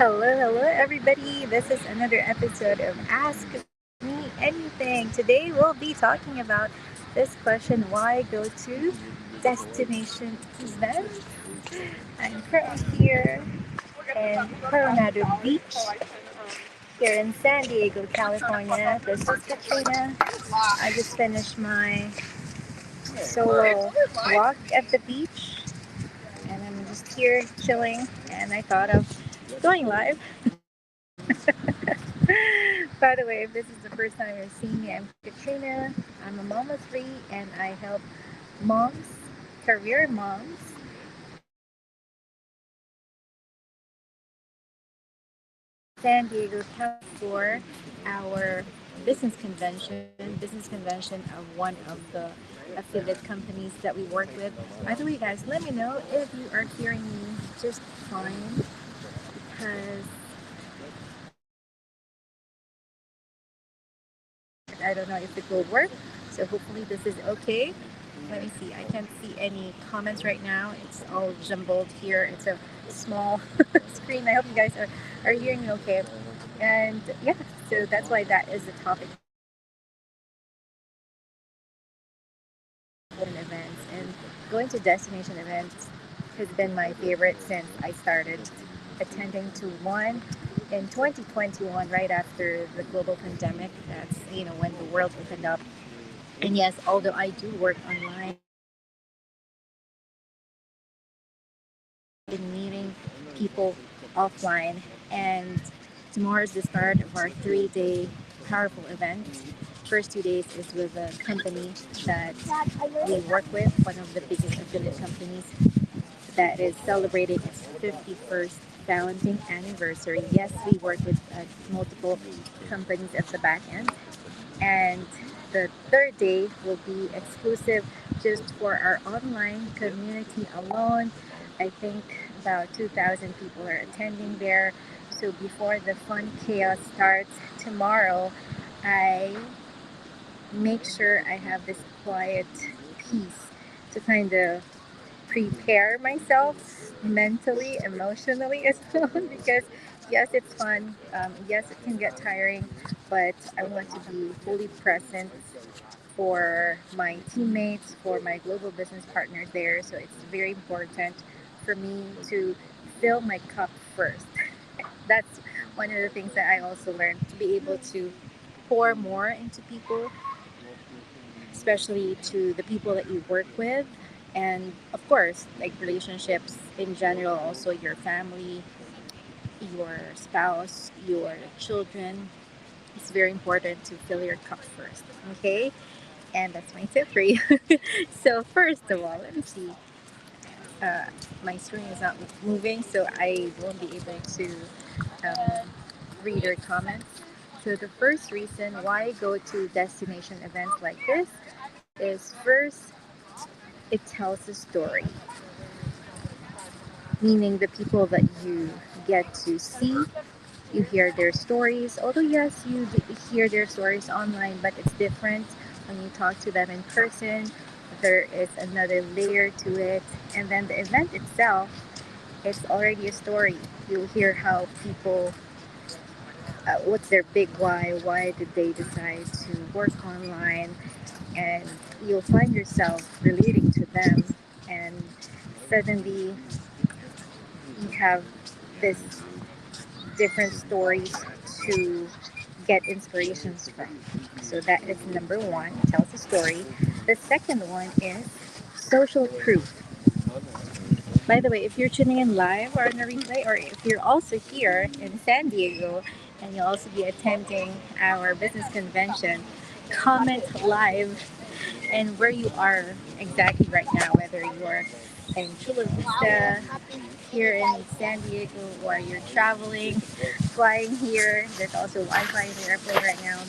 Hello, everybody. This is another episode of Ask Me Anything. Today we'll be talking about this question: why go to destination events? I'm currently here in Coronado Beach, here in San Diego, California. This is Katrina. I just finished my solo walk at the beach, and I'm just here chilling. And I thought of going live. By the way, if this is the first time you're seeing me, I'm Katrina. I'm a mom of three and I help moms, career moms, San Diego, California for our business convention of one of the affiliate companies that we work with. By the way, guys, let me know if you are hearing me just fine because I don't know if it will work. So hopefully this is okay. Let me see. I can't see any comments right now. It's all jumbled here. It's a small screen. I hope you guys are hearing me okay. And yeah, so that's why that is the topic in events. And going to destination events has been my favorite since I started attending to one in 2021, right after the global pandemic. That's, when the world opened up. And yes, although I do work online, been meeting people offline, and tomorrow is the start of our 3 day powerful event. First 2 days is with a company that we work with, one of the biggest affiliate companies that is celebrating its 51st founding anniversary. Yes, we work with multiple companies at the back end, and the third day will be exclusive just for our online community alone. I think about 2,000 people are attending there. So before the fun chaos starts tomorrow, I make sure I have this quiet peace to kind of prepare myself mentally, emotionally as well. Because yes, it's fun. Yes, it can get tiring, but I want to be fully present for my teammates, for my global business partners there. So it's very important for me to fill my cup first. That's one of the things that I also learned, to be able to pour more into people, especially to the people that you work with. And of course, like relationships in general, also your family, your spouse, your children. It's very important to fill your cup first. Okay? And that's my tip for you. So, first of all, let me see. Uh, my screen is not moving, so I won't be able to read your comments. So, the first reason why go to destination events like this is first, it tells a story, meaning the people that you get to see, you hear their stories. Although, yes, you hear their stories online, but it's different when you talk to them in person. There is another layer to it. And then the event itself, it's already a story. You'll hear how people, what's their big why did they decide to work online, and you'll find yourself relating to them. And suddenly you have this different stories to get inspirations from. So that is number one, tells a story. The second one is social proof. By the way, if you're tuning in live or on a replay, or if you're also here in San Diego and you'll also be attending our business convention, comment live and where you are exactly right now, whether you're in Chula Vista, here in San Diego, or you're traveling, flying here. There's also Wi-Fi in the airplane right now.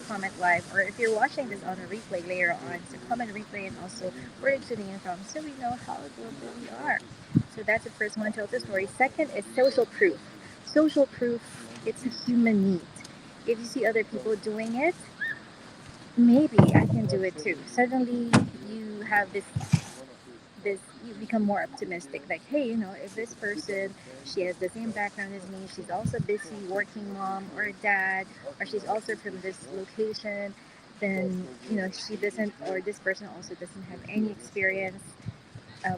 Comment live, or if you're watching this on a replay later on, so comment replay and also where you're tuning in from, so we know how global we are. So that's the first one, tells the story. Second is social proof. Social proof, it's a human need. If you see other people doing it, maybe I can do it too. Suddenly, you have this this, you become more optimistic, like, hey, if this person, she has the same background as me, she's also busy working mom or dad, or she's also from this location, then she doesn't, or this person also doesn't have any experience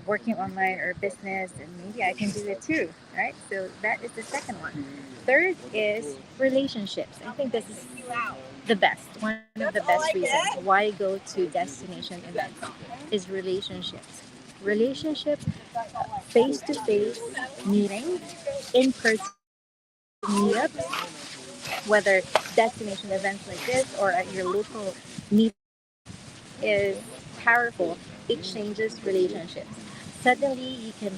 working online or business, and maybe I can do it too, right? So that is the second one. Third is relationships. I think this is the best, one of the best reasons why go to destination events is relationships. Relationships, face to face meetings, in person meetups, whether destination events like this or at your local meetup, is powerful. It changes relationships. Suddenly you can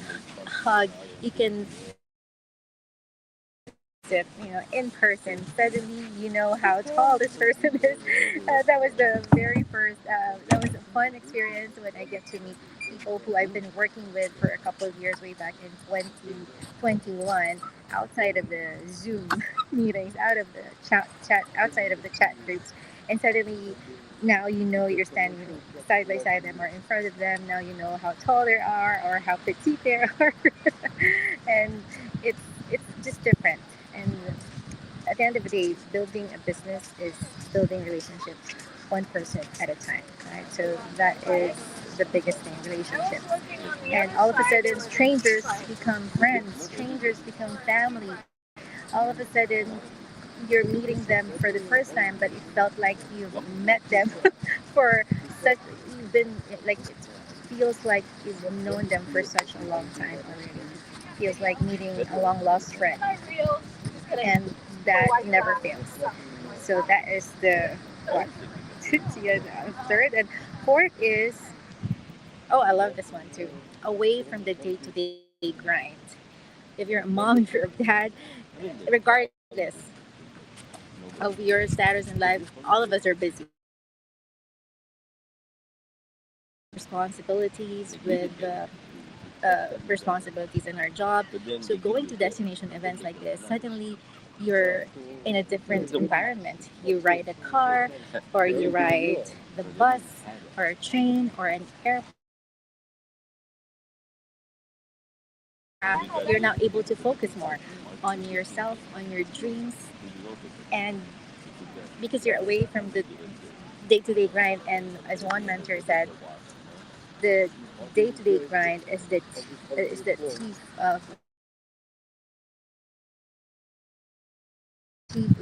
hug, you can it, in person. Suddenly, you know how tall this person is. That was the very first. That was a fun experience when I get to meet people who I've been working with for a couple of years, way back in 2021, outside of the Zoom meetings, out of the chat, outside of the chat groups, and suddenly. Now you're standing side by side them or in front of them. Now you know how tall they are or how petite they are, and it's it's just different. And at the end of the day, building a business is building relationships one person at a time, right? So that is the biggest thing, relationships. And all of a sudden, strangers become friends, strangers become family. All of a sudden, you're meeting them for the first time, but it felt like you've met them for such, you've been, like, it feels like you've known them for such a long time already. Feels like meeting a long lost friend, and that never fails. So that is the what? Yeah, third and fourth is, oh, I love this one too. Away from the day to day grind. If you're a mom, if you're a dad, regardless of your status in life, all of us are busy responsibilities with responsibilities in our job. So going to destination events like this, suddenly you're in a different environment. You ride a car, or you ride the bus, or a train, or an airplane. You're now able to focus more on yourself, on your dreams, and because you're away from the day-to-day grind. And as one mentor said, the day-to-day grind is the thief of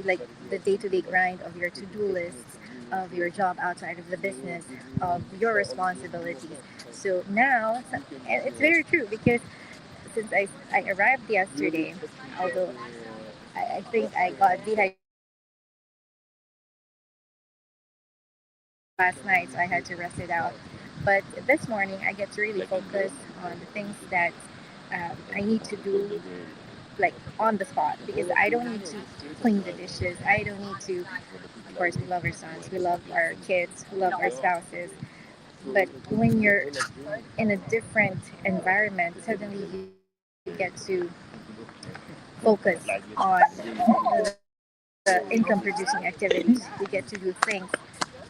like the day-to-day grind of your to-do lists, of your job outside of the business, of your responsibilities. So now, and it's very true because since I arrived yesterday, although I think I got dehydrated last night, so I had to rest it out. But this morning, I get to really focus on the things that I need to do, like on the spot, because I don't need to clean the dishes. I don't need to. Of course, we love our sons, we love our kids, we love our spouses. But when you're in a different environment, suddenly you get to focus on the income producing activities. You get to do things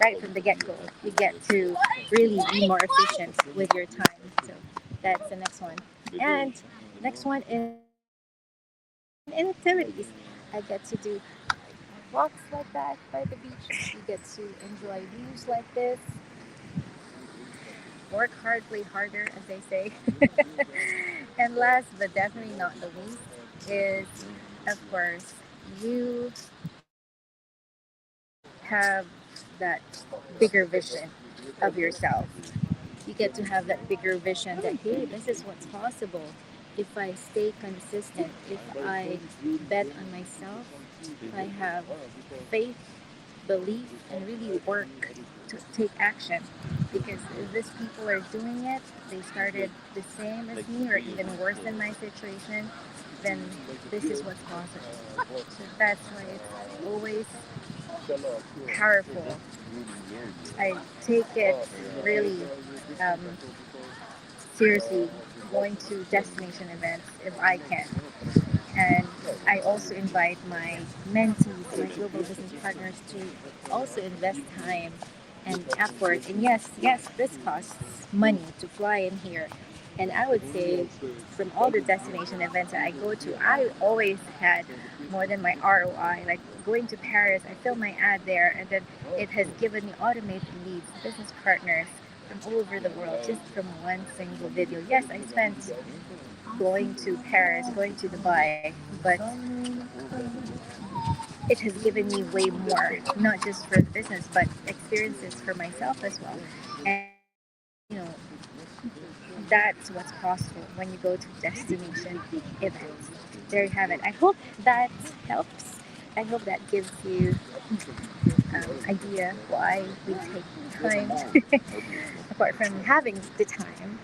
right from the get go. You get to really be more efficient with your time. So that's the next one. And next one is in activities. I get to do walks like that by the beach. You get to enjoy views like this. Work hard, play harder, as they say. And last but definitely not the least is, of course, you have that bigger vision of yourself. You get to have that bigger vision that, hey, this is what's possible if I stay consistent, if I bet on myself, if I have faith, belief, and really work to take action. Because if these people are doing it, they started the same as me or even worse than my situation, then this is what's possible. So that's why it's always powerful. I take it really um, seriously, going to destination events if I can. And I also invite my mentees, my global business partners, to also invest time and effort. And yes, this costs money to fly in here. And I would say from all the destination events that I go to, I always had more than my ROI. Like going to Paris, I filmed my ad there, and then it has given me automated leads, business partners from all over the world just from one single video. Yes, I spent going to Paris, going to Dubai, but it has given me way more, not just for the business, but experiences for myself as well. And you know, that's what's possible when you go to destination events. There you have it. I hope that helps. I hope that gives you idea why we take time apart from having the time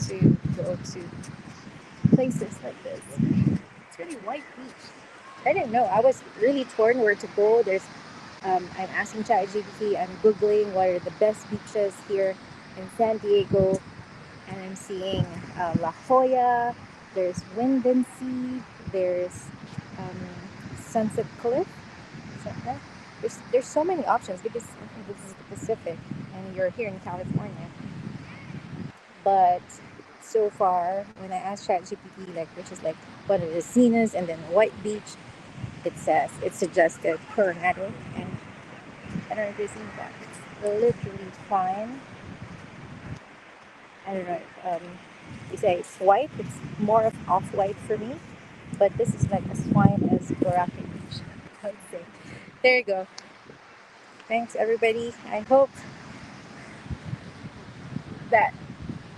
to go to places like this. It's really white beach. I didn't know. I was really torn where to go. I'm asking ChatGPT. I'm googling what are the best beaches here in San Diego, and I'm seeing La Jolla. There's Windansea. There's um, Sunset Cliff. Is that right? There's so many options because this is the Pacific, and you're here in California. But so far, when I asked ChatGPT, like which is like one of the scenes and then White Beach, it suggested Coronado, and I don't know if you've seen that. It's literally fine. I don't know. They say it's white. It's more of off-white for me, but this is like as fine as Boracay Beach. I would say. There you go. Thanks, everybody. I hope that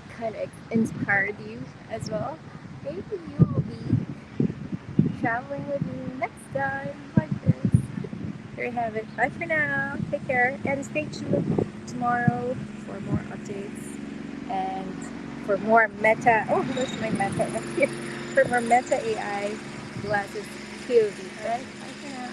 kind of inspired you as well. Maybe you will be traveling with me next time like this. There you have it. Bye for now. Take care and stay tuned tomorrow for more updates and for more Meta. Oh, there's my Meta right here. For more Meta AI glasses POV. Alright, bye for now.